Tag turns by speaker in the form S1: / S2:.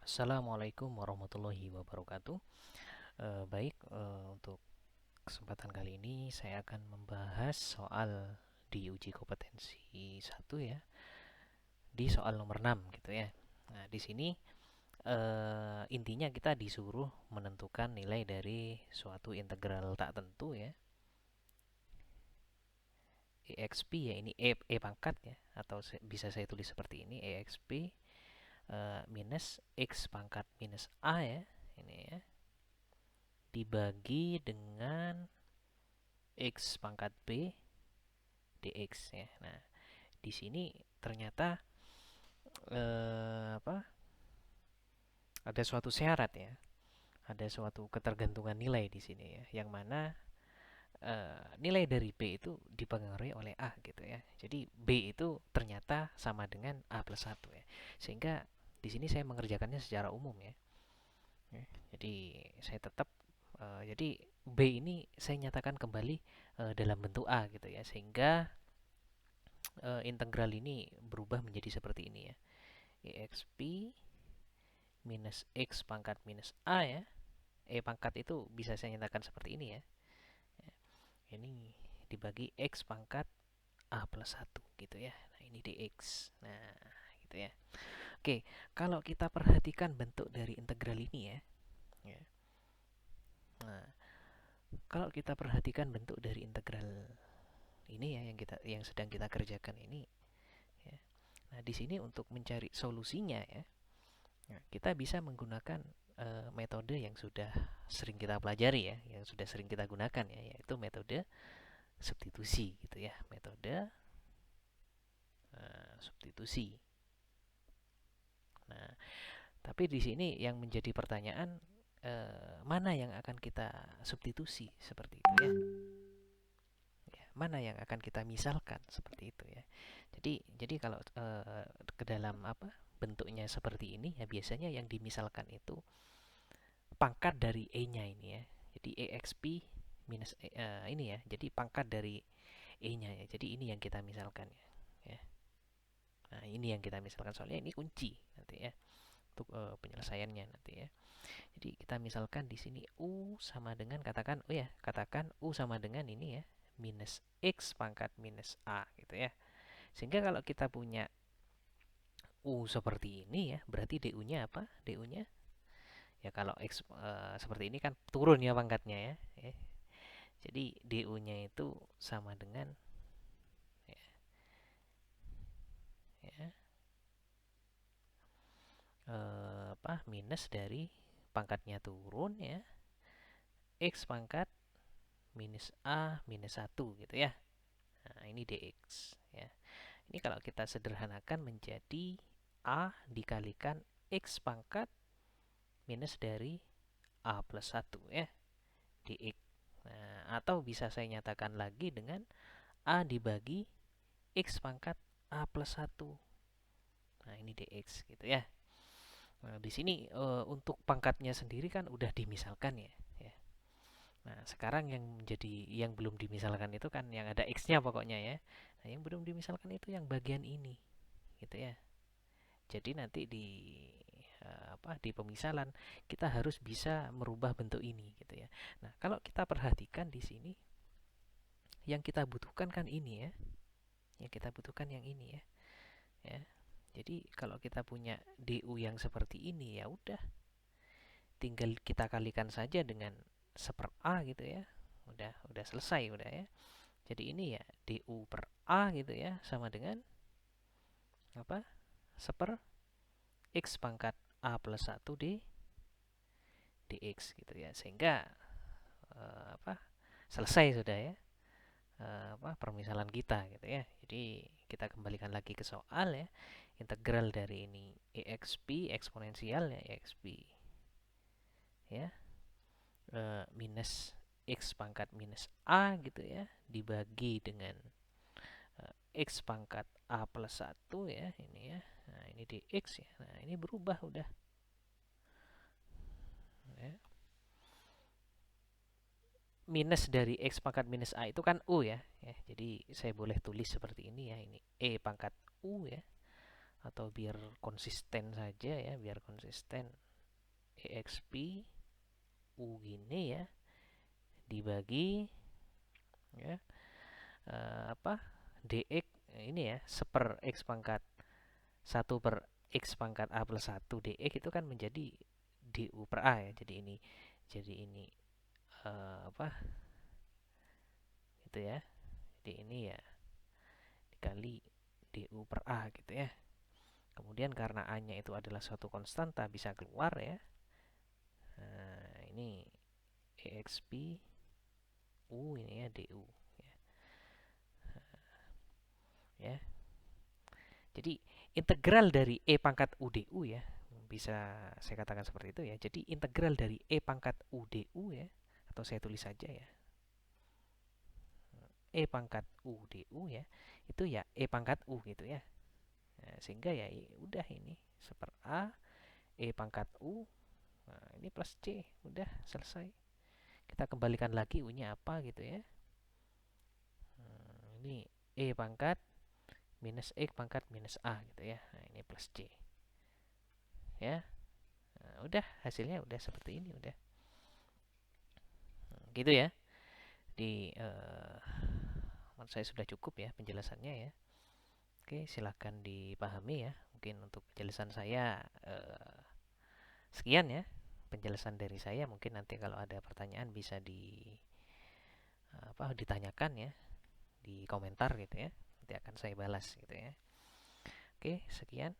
S1: Assalamualaikum warahmatullahi wabarakatuh. Baik, untuk kesempatan kali ini saya akan membahas soal di uji kompetensi satu ya, di soal nomor 6 gitu ya. Nah, di sini intinya kita disuruh menentukan nilai dari suatu integral tak tentu ya. EXP ya, ini E pangkat ya, atau bisa saya tulis seperti ini, EXP minus X pangkat minus A ya, ini ya, dibagi dengan X pangkat B dx ya. Nah, di sini ternyata apa? Ada suatu syarat ya. Ada suatu ketergantungan nilai di sini ya, yang mana nilai dari B itu dipengaruhi oleh A gitu ya. Jadi B itu ternyata sama dengan A plus 1 ya. Sehingga di sini saya mengerjakannya secara umum ya. Jadi saya tetap jadi B ini saya nyatakan kembali dalam bentuk A gitu ya. Sehingga integral ini berubah menjadi seperti ini ya. EXP minus X pangkat minus A ya. E pangkat itu bisa saya nyatakan seperti ini ya. Ini dibagi X pangkat A plus 1 gitu ya. Nah, ini dx. Nah, gitu ya. Oke, kalau kita perhatikan bentuk dari integral ini ya. Nah, kalau kita perhatikan bentuk dari integral ini ya, yang sedang kita kerjakan ini ya. Nah, di sini untuk mencari solusinya ya, kita bisa menggunakan metode yang sudah sering kita pelajari ya, yang sudah sering kita gunakan ya, yaitu metode substitusi gitu ya, metode substitusi. Nah, tapi di sini yang menjadi pertanyaan mana yang akan kita substitusi seperti itu ya. Mana yang akan kita misalkan seperti itu ya. Jadi kalau ke dalam apa bentuknya seperti ini ya, biasanya yang dimisalkan itu pangkat dari E-nya ini ya. Jadi EXP minus ini ya. Jadi pangkat dari E-nya ya. Jadi ini yang kita misalkan ya. Ya. Nah, ini yang kita misalkan soalnya ini kunci nanti ya untuk penyelesaiannya nanti ya. Jadi kita misalkan di sini U sama dengan katakan U sama dengan ini ya, minus X pangkat minus A gitu ya. Sehingga kalau kita punya U seperti ini ya, berarti DU-nya apa? DU-nya ya kalau X seperti ini kan turun ya pangkatnya ya. Jadi DU-nya itu sama dengan ya, ya, minus dari pangkatnya turun ya, X pangkat minus A minus 1 gitu ya. Nah, ini dx ya. Ini kalau kita sederhanakan menjadi A dikalikan X pangkat minus dari A plus 1 ya, dx. Nah, atau bisa saya nyatakan lagi dengan A dibagi X pangkat A plus 1. Nah, ini dx gitu ya. Nah, di sini untuk pangkatnya sendiri kan udah dimisalkan ya. Nah, sekarang yang belum dimisalkan itu kan yang ada X-nya pokoknya ya. Nah, yang belum dimisalkan itu yang bagian ini gitu ya. Jadi nanti di pemisalan kita harus bisa merubah bentuk ini gitu ya. Nah, kalau kita perhatikan di sini yang kita butuhkan kan ini ya. Yang kita butuhkan yang ini ya. Ya. Jadi kalau kita punya DU yang seperti ini ya udah tinggal kita kalikan saja dengan seper A gitu ya. Udah selesai udah ya. Jadi ini ya DU per A gitu ya sama dengan apa? Seper X pangkat A plus 1 dx gitu ya. Sehingga selesai sudah ya permisalan kita gitu ya. Jadi kita kembalikan lagi ke soal ya. Integral dari ini exp eksponensial ya, exp ya, minus X pangkat minus A gitu ya, dibagi dengan X pangkat A plus 1 ya, ini ya. Nah, ini dx ya. Nah, ini berubah udah ya. Minus dari X pangkat minus A itu kan U ya. Jadi saya boleh tulis seperti ini ya, ini E pangkat U ya, atau biar konsisten saja ya, biar konsisten. exp u gini ya, dibagi ya, apa, dx ini ya, seper x pangkat 1 per x pangkat a plus 1 dx itu kan menjadi du per a ya. Jadi ini apa gitu ya. Jadi ini ya dikali du per a gitu ya. Kemudian karena a-nya itu adalah suatu konstanta bisa keluar ya. Nah, ini exp u ini ya du ya. Jadi integral dari e pangkat u du ya, bisa saya katakan seperti itu ya. Jadi integral dari e pangkat u du ya, atau saya tulis saja ya, e pangkat u du ya, itu ya e pangkat u gitu ya. Nah, sehingga ya udah ini seper a e pangkat u, nah, ini plus c, udah selesai. Kita kembalikan lagi u-nya apa gitu ya. Ini e pangkat minus x pangkat minus a gitu ya. Nah, ini plus c ya. Nah, udah hasilnya udah seperti ini udah. Gitu ya. Di menurut saya sudah cukup ya penjelasannya ya. Oke, silahkan dipahami ya. Mungkin untuk penjelasan saya sekian ya. Penjelasan dari saya, mungkin nanti kalau ada pertanyaan bisa ditanyakan ya di komentar gitu ya. Nanti akan saya balas gitu ya. Oke, sekian.